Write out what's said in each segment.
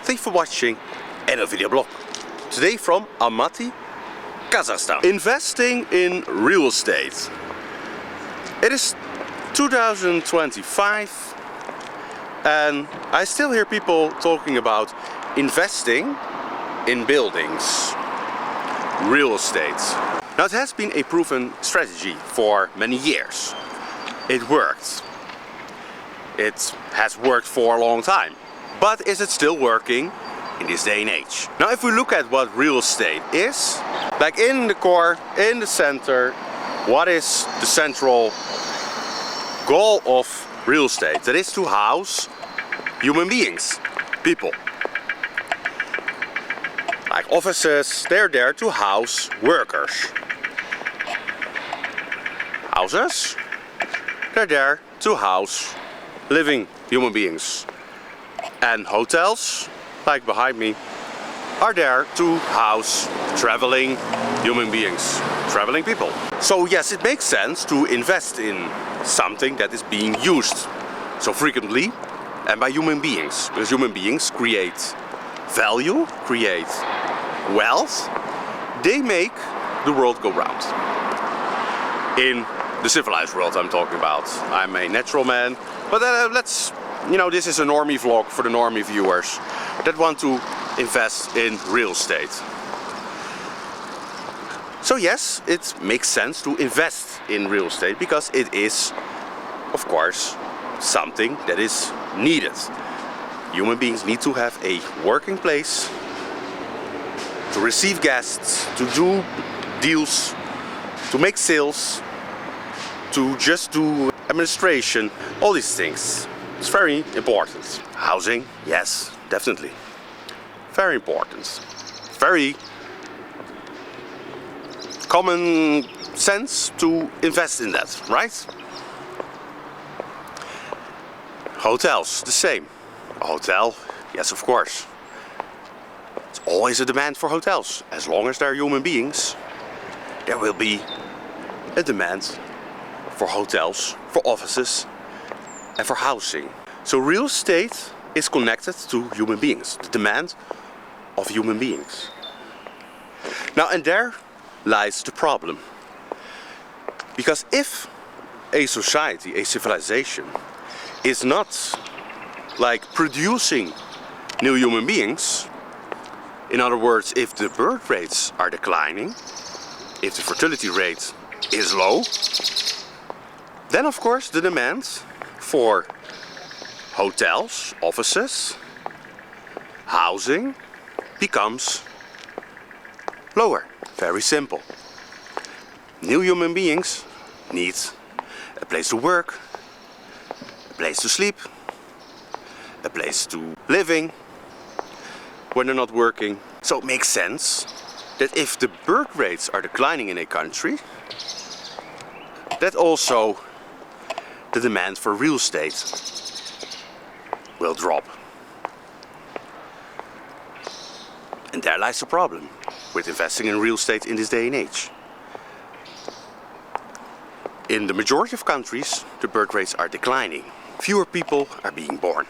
Thanks for watching another video blog. Today from Almaty, Kazakhstan. Investing in real estate. It is 2025 and I still hear people talking about investing in buildings, real estate. Now it has been a proven strategy for many years. It worked. It has worked for a long time. But is it still working in this day and age? Now if we look at what real estate is, like in the core, in the center, what is the central goal of real estate? That is to house human beings, people. Like offices, they're there to house workers. Houses, they're there to house living human beings. And hotels, like behind me, are there to house traveling human beings, traveling people. So yes, it makes sense to invest in something that is being used so frequently and by human beings, because human beings create value, create wealth. They make the world go round. In the civilized world I'm talking about. I'm a natural man, but this is a normie vlog for the normie viewers that want to invest in real estate. So yes, it makes sense to invest in real estate because it is, of course, something that is needed. Human beings need to have a working place to receive guests, to do deals, to make sales, to just do administration, all these things. It's very important. Housing, yes, definitely. Very important. Very common sense to invest in that, right? Hotels, the same. A hotel, yes, of course. It's always a demand for hotels. As long as there are human beings, there will be a demand for hotels, for offices, and for housing. So real estate is connected to human beings, the demand of human beings. Now, and there lies the problem. Because if a society, a civilization, is not like producing new human beings, in other words, if the birth rates are declining, if the fertility rate is low, then of course the demand for hotels, offices, housing becomes lower. Very simple. New human beings need a place to work, a place to sleep, a place to living when they're not working. So it makes sense that if the birth rates are declining in a country, that also the demand for real estate will drop. And there lies the problem with investing in real estate in this day and age. In the majority of countries, the birth rates are declining. Fewer people are being born.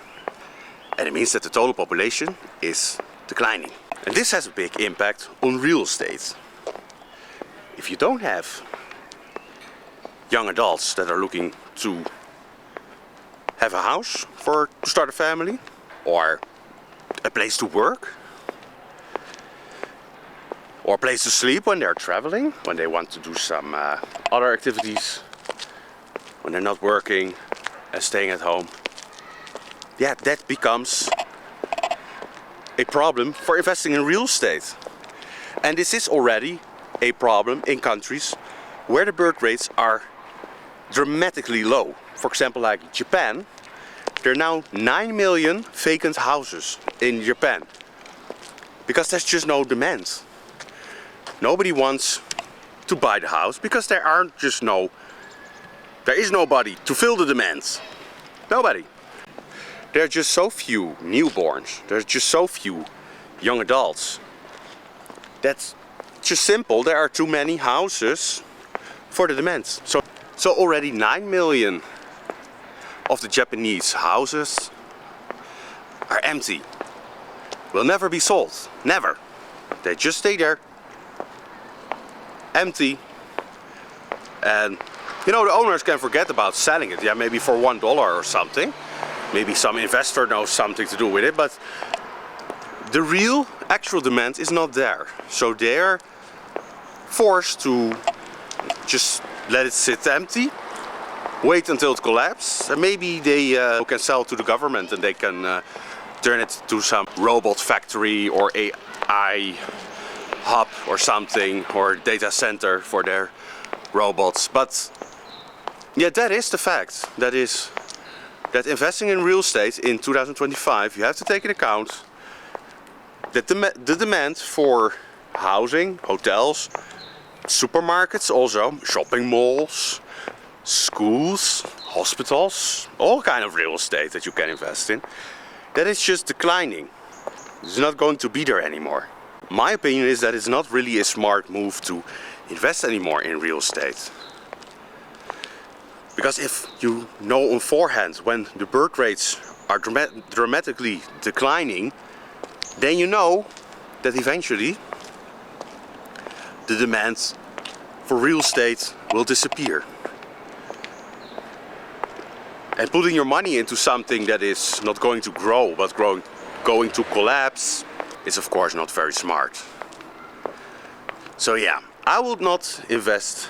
And it means that the total population is declining. And this has a big impact on real estate. If you don't have young adults that are looking to have a house to start a family, or a place to work, or a place to sleep when they're traveling, when they want to do some other activities, when they're not working and staying at home, yeah, that becomes a problem for investing in real estate. And this is already a problem in countries where the birth rates are dramatically low. For example, like Japan, there are now 9 million vacant houses in Japan. Because there's just no demand. Nobody wants to buy the house because there is nobody to fill the demands. Nobody. There are just so few newborns. There's just so few young adults. That's just simple. There are too many houses for the demands. So already 9 million of the Japanese houses are empty. will never be sold. Never. They just stay there, empty. And you know, the owners can forget about selling it. Yeah, maybe for $1 or something. Maybe some investor knows something to do with it, but the real, actual demand is not there. So they're forced to just let it sit empty, wait until it collapses, and maybe they can sell to the government and they can turn it to some robot factory or AI hub or something, or data center for their robots. But yeah, that is the fact. That is that investing in real estate in 2025, you have to take into account that the demand for housing, hotels, supermarkets, also shopping malls, schools, hospitals, all kind of real estate that you can invest in, that is just declining. It's not going to be there anymore. My opinion is that it's not really a smart move to invest anymore in real estate. Because if you know on forehand when the birth rates are dramatically declining, then you know that eventually the demand for real estate will disappear. And putting your money into something that is not going to grow but going to collapse is of course not very smart. So yeah, I would not invest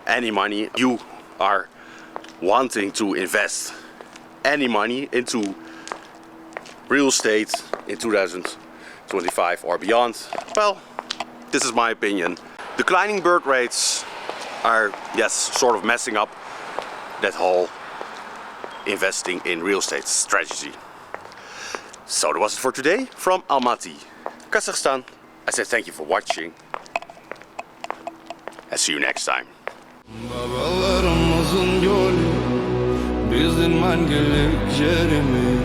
any money. You are wanting to invest any money into real estate in 2025 or beyond, well, this is my opinion. Declining birth rates are, yes, sort of messing up that whole investing in real estate strategy. So that was it for today from Almaty, Kazakhstan. I say thank you for watching and see you next time. Babalarımızın yolu bizim mangelik yerimiz.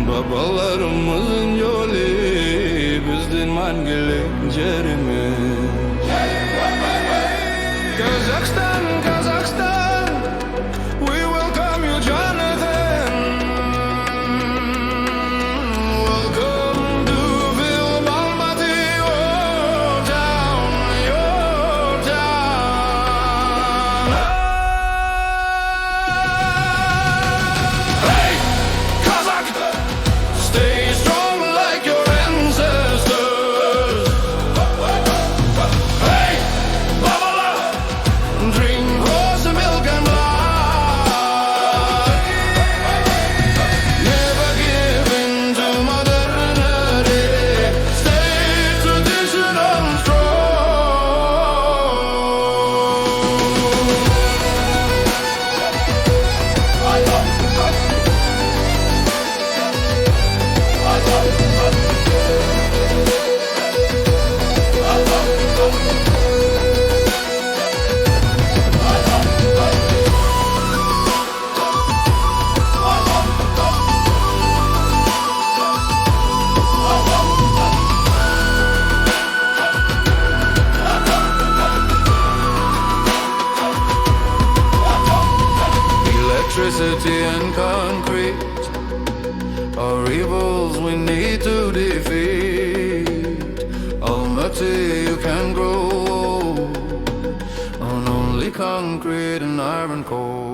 Babalarımızın yolu bizim mangelik yerimiz. Kazakhstan, Kazakhstan, we welcome you, Jonathan. Welcome to Vil Almaty, your town, your town. Hey, Kazakh, stay strong like your ancestors. Hey, Babala, drink rose milk and blood. Never give in to modernity. Stay traditional strong. Electricity and concrete are evils we need to defeat. Almaty, you can grow on only concrete and iron core.